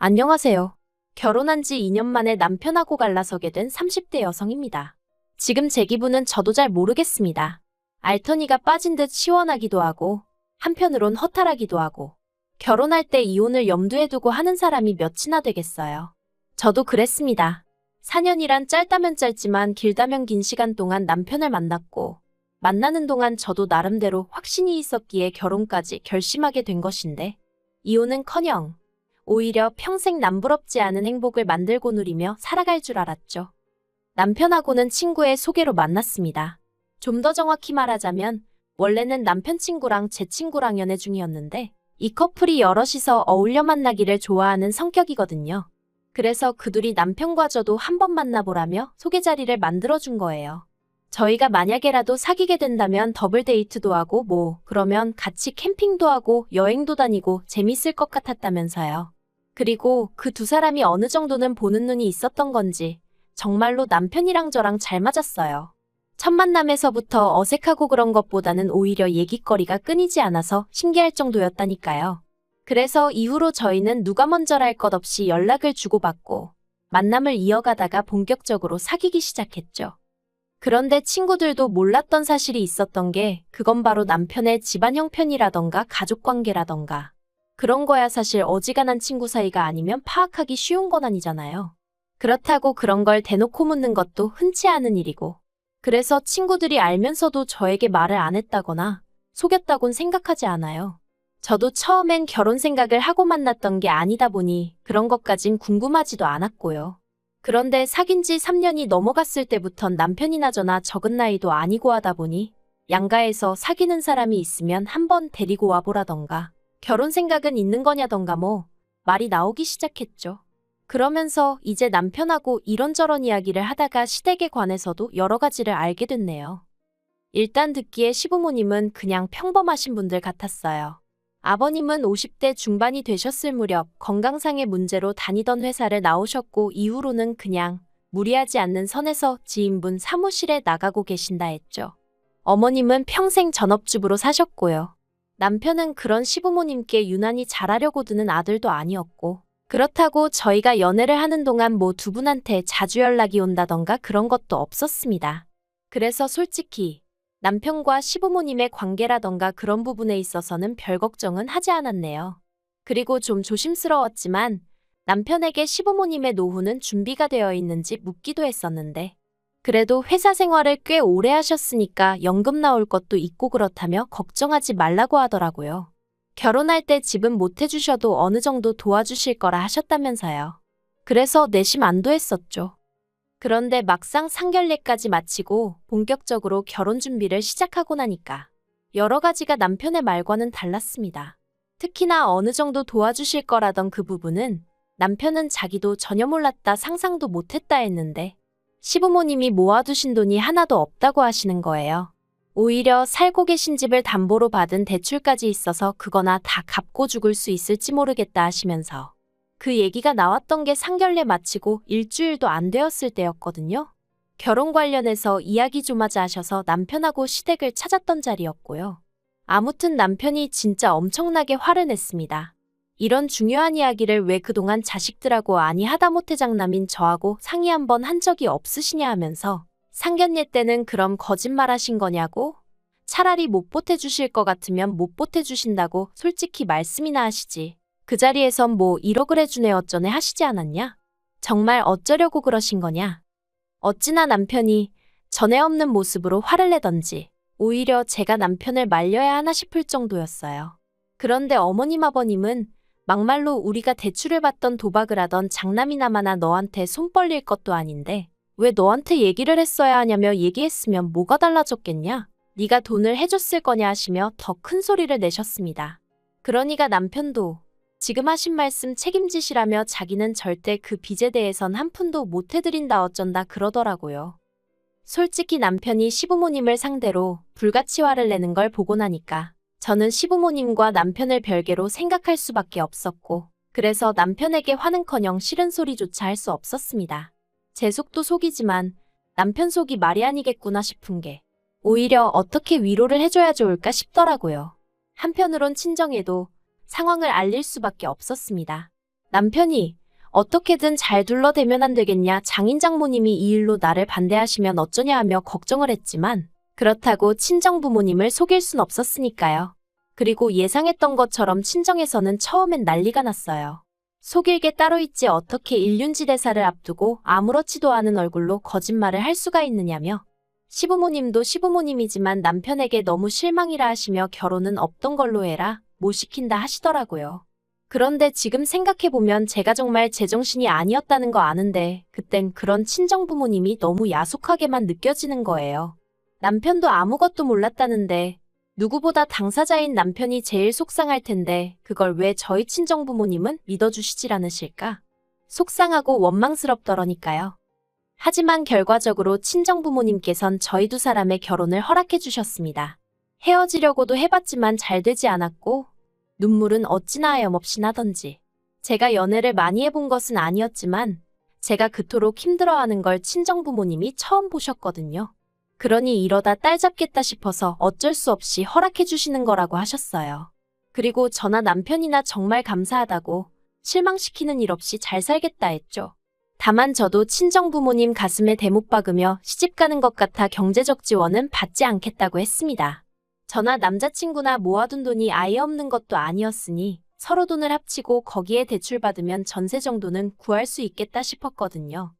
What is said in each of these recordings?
안녕하세요. 결혼한 지 2년 만에 남편하고 갈라서게 된 30대 여성입니다. 지금 제 기분은 저도 잘 모르겠습니다. 알터니가 빠진 듯 시원하기도 하고, 한편으론 허탈하기도 하고, 결혼할 때 이혼을 염두에 두고 하는 사람이 몇이나 되겠어요. 저도 그랬습니다. 4년이란 짧다면 짧지만 길다면 긴 시간 동안 남편을 만났고, 만나는 동안 저도 나름대로 확신이 있었기에 결혼까지 결심하게 된 것인데, 이혼은커녕 오히려 평생 남부럽지 않은 행복을 만들고 누리며 살아갈 줄 알았죠. 남편하고는 친구의 소개로 만났습니다. 좀 더 정확히 말하자면 원래는 남편 친구랑 제 친구랑 연애 중이었는데 이 커플이 여럿이서 어울려 만나기를 좋아하는 성격이거든요. 그래서 그 둘이 남편과 저도 한번 만나보라며 소개 자리를 만들어준 거예요. 저희가 만약에라도 사귀게 된다면 더블 데이트도 하고 그러면 같이 캠핑도 하고 여행도 다니고 재밌을 것 같았다면서요. 그리고 그 두 사람이 어느 정도는 보는 눈이 있었던 건지 정말로 남편이랑 저랑 잘 맞았어요. 첫 만남에서부터 어색하고 그런 것보다는 오히려 얘기거리가 끊이지 않아서 신기할 정도였다니까요. 그래서 이후로 저희는 누가 먼저랄 것 없이 연락을 주고받고 만남을 이어가다가 본격적으로 사귀기 시작했죠. 그런데 친구들도 몰랐던 사실이 있었던 게 그건 바로 남편의 집안 형편이라던가 가족관계라던가 그런 거야 사실 어지간한 친구 사이가 아니면 파악하기 쉬운 건 아니잖아요. 그렇다고 그런 걸 대놓고 묻는 것도 흔치 않은 일이고 그래서 친구들이 알면서도 저에게 말을 안 했다거나 속였다곤 생각하지 않아요. 저도 처음엔 결혼 생각을 하고 만났던 게 아니다 보니 그런 것까진 궁금하지도 않았고요. 그런데 사귄 지 3년이 넘어갔을 때부턴 남편이나 저나 적은 나이도 아니고 하다 보니 양가에서 사귀는 사람이 있으면 한번 데리고 와보라던가 결혼 생각은 있는 거냐던가 말이 나오기 시작했죠. 그러면서 이제 남편하고 이런저런 이야기를 하다가 시댁에 관해서도 여러 가지를 알게 됐네요. 일단 듣기에 시부모님은 그냥 평범하신 분들 같았어요. 아버님은 50대 중반이 되셨을 무렵 건강상의 문제로 다니던 회사를 나오셨고 이후로는 그냥 무리하지 않는 선에서 지인분 사무실에 나가고 계신다 했죠. 어머님은 평생 전업주부로 사셨고요. 남편은 그런 시부모님께 유난히 잘하려고 드는 아들도 아니었고 그렇다고 저희가 연애를 하는 동안 두 분한테 자주 연락이 온다던가 그런 것도 없었습니다. 그래서 솔직히 남편과 시부모님의 관계라던가 그런 부분에 있어서는 별 걱정은 하지 않았네요. 그리고 좀 조심스러웠지만 남편에게 시부모님의 노후는 준비가 되어 있는지 묻기도 했었는데 그래도 회사 생활을 꽤 오래 하셨으니까 연금 나올 것도 있고 그렇다며 걱정하지 말라고 하더라고요. 결혼할 때 집은 못 해주셔도 어느 정도 도와주실 거라 하셨다면서요. 그래서 내심 안도했었죠. 그런데 막상 상견례까지 마치고 본격적으로 결혼 준비를 시작하고 나니까 여러 가지가 남편의 말과는 달랐습니다. 특히나 어느 정도 도와주실 거라던 그 부분은 남편은 자기도 전혀 몰랐다 상상도 못했다 했는데 시부모님이 모아두신 돈이 하나도 없다고 하시는 거예요. 오히려 살고 계신 집을 담보로 받은 대출까지 있어서 그거나 다 갚고 죽을 수 있을지 모르겠다 하시면서 그 얘기가 나왔던 게 상견례 마치고 일주일도 안 되었을 때였거든요. 결혼 관련해서 이야기 좀 하자 하셔서 남편하고 시댁을 찾았던 자리였고요. 아무튼 남편이 진짜 엄청나게 화를 냈습니다. 이런 중요한 이야기를 왜 그동안 자식들하고 아니 하다못해 장남인 저하고 상의 한번 한 적이 없으시냐 하면서 상견례 때는 그럼 거짓말하신 거냐고? 차라리 못 보태주실 것 같으면 못 보태주신다고 솔직히 말씀이나 하시지. 그 자리에선 1억 그래 주네 어쩌네 하시지 않았냐? 정말 어쩌려고 그러신 거냐? 어찌나 남편이 전에 없는 모습으로 화를 내던지 오히려 제가 남편을 말려야 하나 싶을 정도였어요. 그런데 어머님 아버님은 막말로 우리가 대출을 받던 도박을 하던 장남이나마나 너한테 손 벌릴 것도 아닌데 왜 너한테 얘기를 했어야 하냐며 얘기했으면 뭐가 달라졌겠냐? 네가 돈을 해줬을 거냐 하시며 더 큰 소리를 내셨습니다. 그러니까 남편도 지금 하신 말씀 책임지시라며 자기는 절대 그 빚에 대해선 한 푼도 못 해드린다 어쩐다 그러더라고요. 솔직히 남편이 시부모님을 상대로 불같이 화를 내는 걸 보고 나니까 저는 시부모님과 남편을 별개로 생각할 수밖에 없었고 그래서 남편에게 화는커녕 싫은 소리조차 할 수 없었습니다. 제 속도 속이지만 남편 속이 말이 아니겠구나 싶은 게 오히려 어떻게 위로를 해줘야 좋을까 싶더라고요. 한편으론 친정에도 상황을 알릴 수밖에 없었습니다. 남편이 어떻게든 잘 둘러대면 안 되겠냐, 장인 장모님이 이 일로 나를 반대하시면 어쩌냐 하며 걱정을 했지만 그렇다고 친정 부모님을 속일 순 없었으니까요. 그리고 예상했던 것처럼 친정에서는 처음엔 난리가 났어요. 속일 게 따로 있지 어떻게 일륜지 대사를 앞두고 아무렇지도 않은 얼굴로 거짓말을 할 수가 있느냐며 시부모님도 시부모님이지만 남편에게 너무 실망이라 하시며 결혼은 없던 걸로 해라, 못 시킨다 하시더라고요. 그런데 지금 생각해보면 제가 정말 제정신이 아니었다는 거 아는데 그땐 그런 친정부모님이 너무 야속하게만 느껴지는 거예요. 남편도 아무것도 몰랐다는데 누구보다 당사자인 남편이 제일 속상할 텐데 그걸 왜 저희 친정부모님은 믿어주시질 않으실까? 속상하고 원망스럽더러니까요. 하지만 결과적으로 친정부모님께선 저희 두 사람의 결혼을 허락해 주셨습니다. 헤어지려고도 해봤지만 잘 되지 않았고 눈물은 어찌나 하염없이 나던지. 제가 연애를 많이 해본 것은 아니었지만 제가 그토록 힘들어하는 걸 친정부모님이 처음 보셨거든요. 그러니 이러다 딸 잡겠다 싶어서 어쩔 수 없이 허락해 주시는 거라고 하셨어요. 그리고 저나 남편이나 정말 감사하다고 실망시키는 일 없이 잘 살겠다 했죠. 다만 저도 친정부모님 가슴에 대못 박으며 시집 가는 것 같아 경제적 지원은 받지 않겠다고 했습니다. 저나 남자친구나 모아둔 돈이 아예 없는 것도 아니었으니 서로 돈을 합치고 거기에 대출받으면 전세 정도는 구할 수 있겠다 싶었거든요.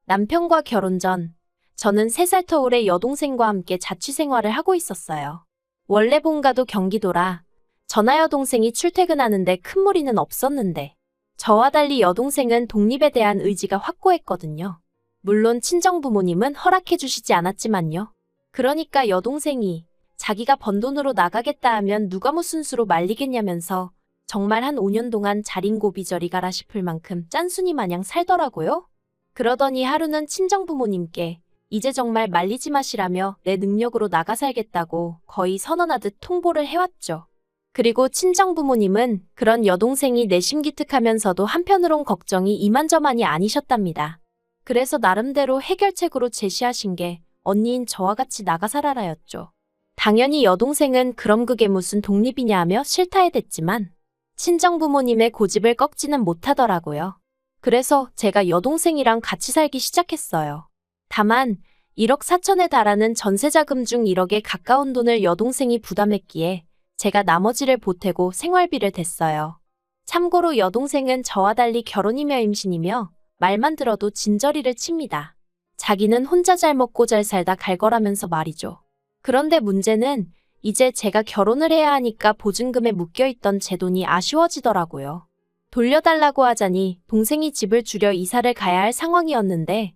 남편과 결혼 전 저는 3살 터울의 여동생과 함께 자취생활을 하고 있었어요. 원래 본가도 경기도라 저나 여동생이 출퇴근하는데 큰 무리는 없었는데 저와 달리 여동생은 독립에 대한 의지가 확고했거든요. 물론 친정부모님은 허락해 주시지 않았지만요. 그러니까 여동생이 자기가 번 돈으로 나가겠다 하면 누가 무슨 수로 말리겠냐면서 정말 한 5년 동안 자린고비저리 가라 싶을 만큼 짠순이 마냥 살더라고요. 그러더니 하루는 친정부모님께 이제 정말 말리지 마시라며 내 능력으로 나가 살겠다고 거의 선언하듯 통보를 해왔죠. 그리고 친정부모님은 그런 여동생이 내심 기특하면서도 한편으론 걱정이 이만저만이 아니셨답니다. 그래서 나름대로 해결책으로 제시하신 게 언니인 저와 같이 나가 살아라였죠. 당연히 여동생은 그럼 그게 무슨 독립이냐 하며 싫다 해댔지만 친정부모님의 고집을 꺾지는 못하더라고요. 그래서 제가 여동생이랑 같이 살기 시작했어요. 다만 1억 4천에 달하는 전세자금 중 1억에 가까운 돈을 여동생이 부담했기에 제가 나머지를 보태고 생활비를 댔어요. 참고로 여동생은 저와 달리 결혼이며 임신이며 말만 들어도 진저리를 칩니다. 자기는 혼자 잘 먹고 잘 살다 갈 거라면서 말이죠. 그런데 문제는 이제 제가 결혼을 해야 하니까 보증금에 묶여있던 제 돈이 아쉬워지더라고요. 돌려달라고 하자니 동생이 집을 줄여 이사를 가야 할 상황이었는데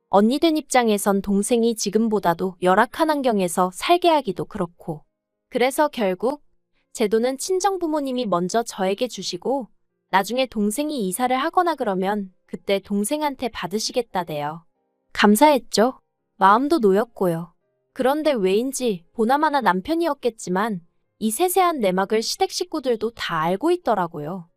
언니들 입장에선 동생이 지금보다도 열악한 환경에서 살게 하기도 그렇고 그래서 결국 제 돈은 친정부모님이 먼저 저에게 주시고 나중에 동생이 이사를 하거나 그러면 그때 동생한테 받으시겠다대요. 감사했죠. 마음도 놓였고요. 그런데 왜인지 보나마나 남편이었겠지만 이 세세한 내막을 시댁 식구들도 다 알고 있더라고요.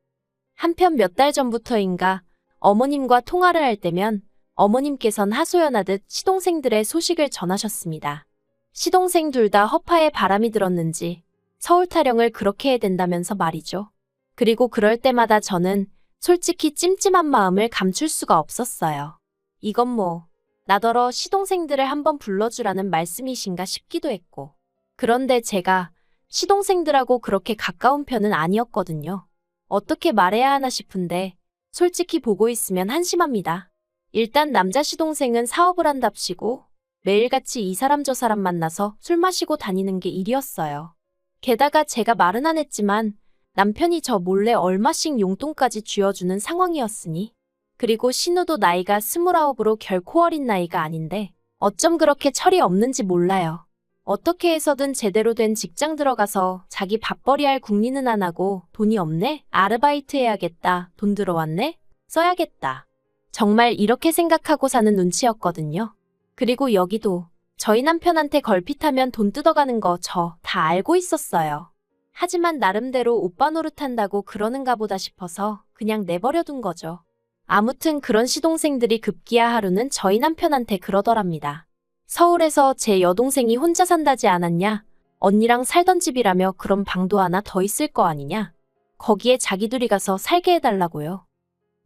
한편 몇 달 전부터인가 어머님과 통화를 할 때면 어머님께선 하소연하듯 시동생들의 소식을 전하셨습니다. 시동생 둘 다 허파에 바람이 들었는지 서울 타령을 그렇게 해야 된다면서 말이죠. 그리고 그럴 때마다 저는 솔직히 찜찜한 마음을 감출 수가 없었어요. 이건 뭐 나더러 시동생들을 한번 불러주라는 말씀이신가 싶기도 했고 그런데 제가 시동생들하고 그렇게 가까운 편은 아니었거든요. 어떻게 말해야 하나 싶은데 솔직히 보고 있으면 한심합니다. 일단 남자 시동생은 사업을 한답시고 매일같이 이 사람 저 사람 만나서 술 마시고 다니는 게 일이었어요. 게다가 제가 말은 안 했지만 남편이 저 몰래 얼마씩 용돈까지 쥐어주는 상황이었으니 그리고 신우도 나이가 29으로 결코 어린 나이가 아닌데 어쩜 그렇게 철이 없는지 몰라요. 어떻게 해서든 제대로 된 직장 들어가서 자기 밥벌이 할 궁리는 안 하고 돈이 없네? 아르바이트 해야겠다. 돈 들어왔네? 써야겠다. 정말 이렇게 생각하고 사는 눈치였거든요. 그리고 여기도 저희 남편한테 걸핏하면 돈 뜯어가는 거 저 다 알고 있었어요. 하지만 나름대로 오빠 노릇한다고 그러는가 보다 싶어서 그냥 내버려둔 거죠. 아무튼 그런 시동생들이 급기야 하루는 저희 남편한테 그러더랍니다. 서울에서 제 여동생이 혼자 산다지 않았냐? 언니랑 살던 집이라며 그럼 방도 하나 더 있을 거 아니냐? 거기에 자기 둘이 가서 살게 해달라고요.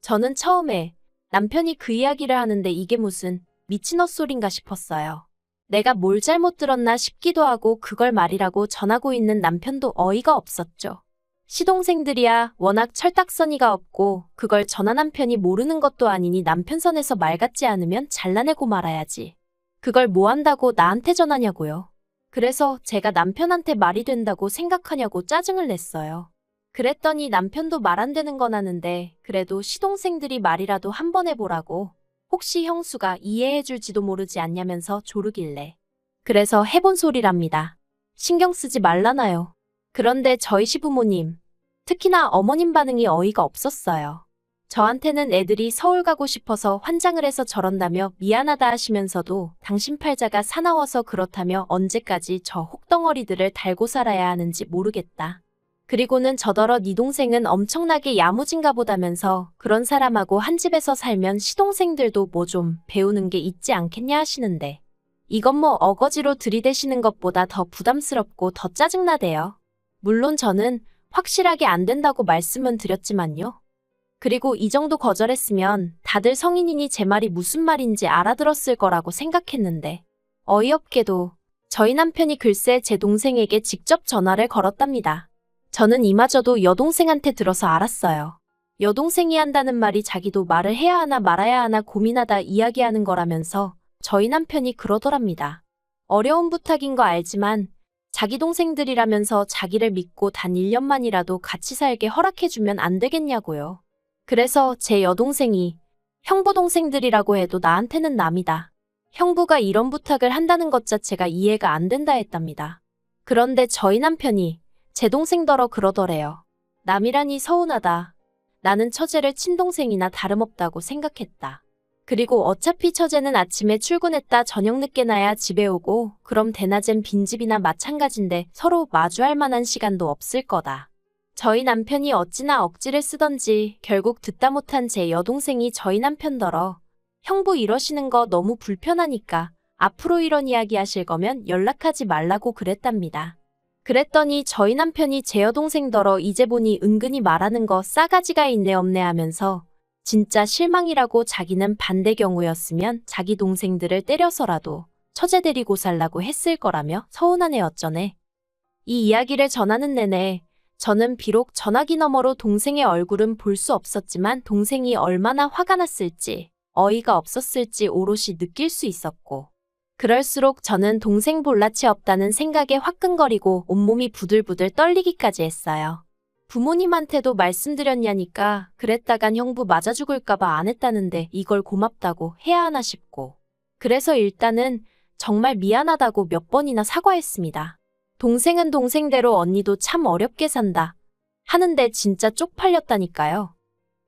저는 처음에 남편이 그 이야기를 하는데 이게 무슨 미친 헛소린가 싶었어요. 내가 뭘 잘못 들었나 싶기도 하고 그걸 말이라고 전하고 있는 남편도 어이가 없었죠. 시동생들이야 워낙 철딱서니가 없고 그걸 전한 남편이 모르는 것도 아니니 남편 선에서 말 같지 않으면 잘라내고 말아야지. 그걸 뭐 한다고 나한테 전하냐고요. 그래서 제가 남편한테 말이 된다고 생각하냐고 짜증을 냈어요. 그랬더니 남편도 말 안 되는 건 아는데 그래도 시동생들이 말이라도 한번 해보라고 혹시 형수가 이해해줄지도 모르지 않냐면서 조르길래. 그래서 해본 소리랍니다. 신경 쓰지 말라나요. 그런데 저희 시부모님, 특히나 어머님 반응이 어이가 없었어요. 저한테는 애들이 서울 가고 싶어서 환장을 해서 저런다며 미안하다 하시면서도 당신 팔자가 사나워서 그렇다며 언제까지 저 혹덩어리들을 달고 살아야 하는지 모르겠다. 그리고는 저더러 네 동생은 엄청나게 야무진가 보다면서 그런 사람하고 한 집에서 살면 시동생들도 뭐 좀 배우는 게 있지 않겠냐 하시는데 이건 뭐 어거지로 들이대시는 것보다 더 부담스럽고 더 짜증나대요. 물론 저는 확실하게 안 된다고 말씀은 드렸지만요. 그리고 이 정도 거절했으면 다들 성인이니 제 말이 무슨 말인지 알아들었을 거라고 생각했는데 어이없게도 저희 남편이 글쎄 제 동생에게 직접 전화를 걸었답니다. 저는 이마저도 여동생한테 들어서 알았어요. 여동생이 한다는 말이 자기도 말을 해야 하나 말아야 하나 고민하다 이야기하는 거라면서 저희 남편이 그러더랍니다. 어려운 부탁인 거 알지만 자기 동생들이라면서 자기를 믿고 단 1년만이라도 같이 살게 허락해주면 안 되겠냐고요. 그래서 제 여동생이 형부 동생들이라고 해도 나한테는 남이다. 형부가 이런 부탁을 한다는 것 자체가 이해가 안 된다 했답니다. 그런데 저희 남편이 제 동생더러 그러더래요. 남이라니 서운하다. 나는 처제를 친동생이나 다름없다고 생각했다. 그리고 어차피 처제는 아침에 출근했다 저녁 늦게 나야 집에 오고 그럼 대낮엔 빈집이나 마찬가지인데 서로 마주할 만한 시간도 없을 거다. 저희 남편이 어찌나 억지를 쓰던지 결국 듣다 못한 제 여동생이 저희 남편더러 형부 이러시는 거 너무 불편하니까 앞으로 이런 이야기 하실 거면 연락하지 말라고 그랬답니다. 그랬더니 저희 남편이 제 여동생더러 이제 보니 은근히 말하는 거 싸가지가 있네 없네 하면서 진짜 실망이라고 자기는 반대 경우였으면 자기 동생들을 때려서라도 처제 데리고 살라고 했을 거라며 서운하네 어쩌네. 이 이야기를 전하는 내내 저는 비록 전화기 너머로 동생의 얼굴은 볼 수 없었지만 동생이 얼마나 화가 났을지 어이가 없었을지 오롯이 느낄 수 있었고 그럴수록 저는 동생 볼낯이 없다는 생각에 화끈거리고 온몸이 부들부들 떨리기까지 했어요. 부모님한테도 말씀드렸냐니까 그랬다간 형부 맞아 죽을까봐 안 했다는데 이걸 고맙다고 해야 하나 싶고 그래서 일단은 정말 미안하다고 몇 번이나 사과했습니다. 동생은 동생대로 언니도 참 어렵게 산다 하는데 진짜 쪽팔렸다니까요.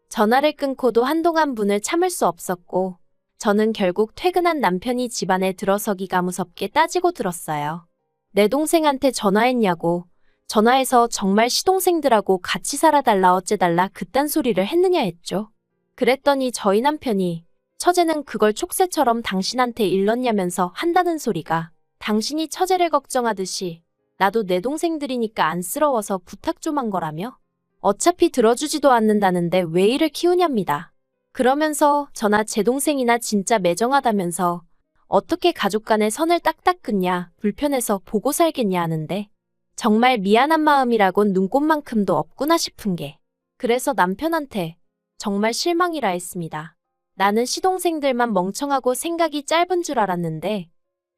전화를 끊고도 한동안 분을 참을 수 없었고 저는 결국 퇴근한 남편이 집안에 들어서기가 무섭게 따지고 들었어요. 내 동생한테 전화했냐고 전화해서 정말 시동생들하고 같이 살아달라 어째달라 그딴 소리를 했느냐 했죠. 그랬더니 저희 남편이 처제는 그걸 촉새처럼 당신한테 일렀냐면서 한다는 소리가 당신이 처제를 걱정하듯이 나도 내 동생들이니까 안쓰러워서 부탁 좀 한 거라며 어차피 들어주지도 않는다는데 왜 이를 키우냐입니다. 그러면서 저나 제 동생이나 진짜 매정하다면서 어떻게 가족 간의 선을 딱딱 긋냐 불편해서 보고 살겠냐 하는데 정말 미안한 마음이라곤 눈꽃만큼도 없구나 싶은 게 그래서 남편한테 정말 실망이라 했습니다. 나는 시동생들만 멍청하고 생각이 짧은 줄 알았는데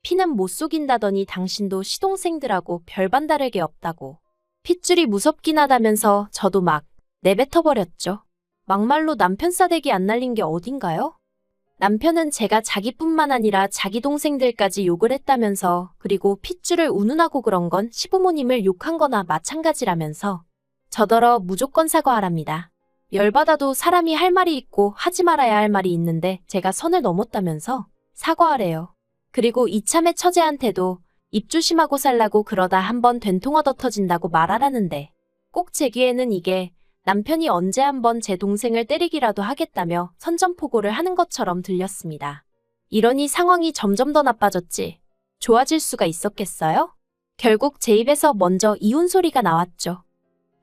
피는 못 속인다더니 당신도 시동생들하고 별반 다르게 없다고. 핏줄이 무섭긴 하다면서 저도 막 내뱉어버렸죠. 막말로 남편 싸대기 안 날린 게 어딘가요? 남편은 제가 자기뿐만 아니라 자기 동생들까지 욕을 했다면서 그리고 핏줄을 운운하고 그런 건 시부모님을 욕한 거나 마찬가지라면서 저더러 무조건 사과하랍니다. 열받아도 사람이 할 말이 있고 하지 말아야 할 말이 있는데 제가 선을 넘었다면서 사과하래요. 그리고 이참에 처제한테도 입 조심하고 살라고 그러다 한번 된통 얻어 터진다고 말하라는데 꼭 제 귀에는 이게 남편이 언제 한번 제 동생을 때리기라도 하겠다며 선전포고를 하는 것처럼 들렸습니다. 이러니 상황이 점점 더 나빠졌지. 좋아질 수가 있었겠어요? 결국 제 입에서 먼저 이혼 소리가 나왔죠.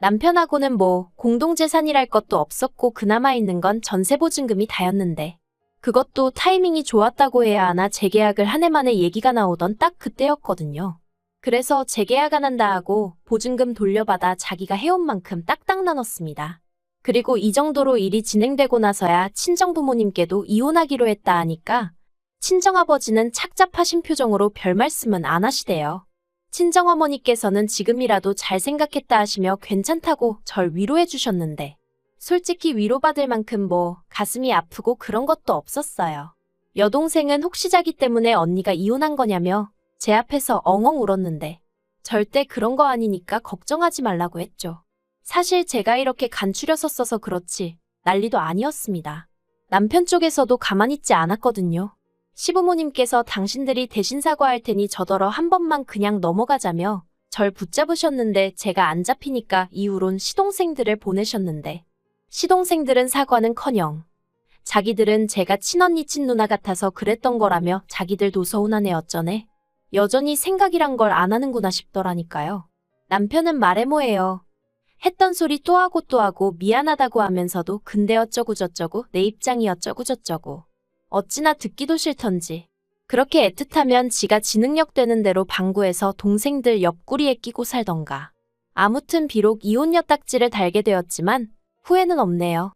남편하고는 뭐 공동재산이랄 것도 없었고 그나마 있는 건 전세보증금이 다였는데 그것도 타이밍이 좋았다고 해야 하나 재계약을 한 해 만에 얘기가 나오던 딱 그때였거든요. 그래서 재계약 안 한다 하고 보증금 돌려받아 자기가 해온 만큼 딱딱 나눴습니다. 그리고 이 정도로 일이 진행되고 나서야 친정부모님께도 이혼하기로 했다 하니까 친정아버지는 착잡하신 표정으로 별 말씀은 안 하시대요. 친정어머니께서는 지금이라도 잘 생각했다 하시며 괜찮다고 절 위로해 주셨는데 솔직히 위로받을 만큼 뭐 가슴이 아프고 그런 것도 없었어요. 여동생은 혹시 자기 때문에 언니가 이혼한 거냐며 제 앞에서 엉엉 울었는데 절대 그런 거 아니니까 걱정하지 말라고 했죠. 사실 제가 이렇게 간추려서 써서 그렇지 난리도 아니었습니다. 남편 쪽에서도 가만히 있지 않았거든요. 시부모님께서 당신들이 대신 사과할 테니 저더러 한 번만 그냥 넘어가자며 절 붙잡으셨는데 제가 안 잡히니까 이후론 시동생들을 보내셨는데 시동생들은 사과는커녕 자기들은 제가 친언니 친누나 같아서 그랬던 거라며 자기들도 서운하네 어쩌네. 여전히 생각이란 걸 안 하는구나 싶더라니까요. 남편은 말해 뭐해요. 했던 소리 또 하고 또 하고 미안하다고 하면서도 근데 어쩌고 저쩌고 내 입장이 어쩌고 저쩌고 어찌나 듣기도 싫던지. 그렇게 애틋하면 지가 지능력 되는 대로 방구해서 동생들 옆구리에 끼고 살던가. 아무튼 비록 이혼 엿딱지를 달게 되었지만 후회는 없네요.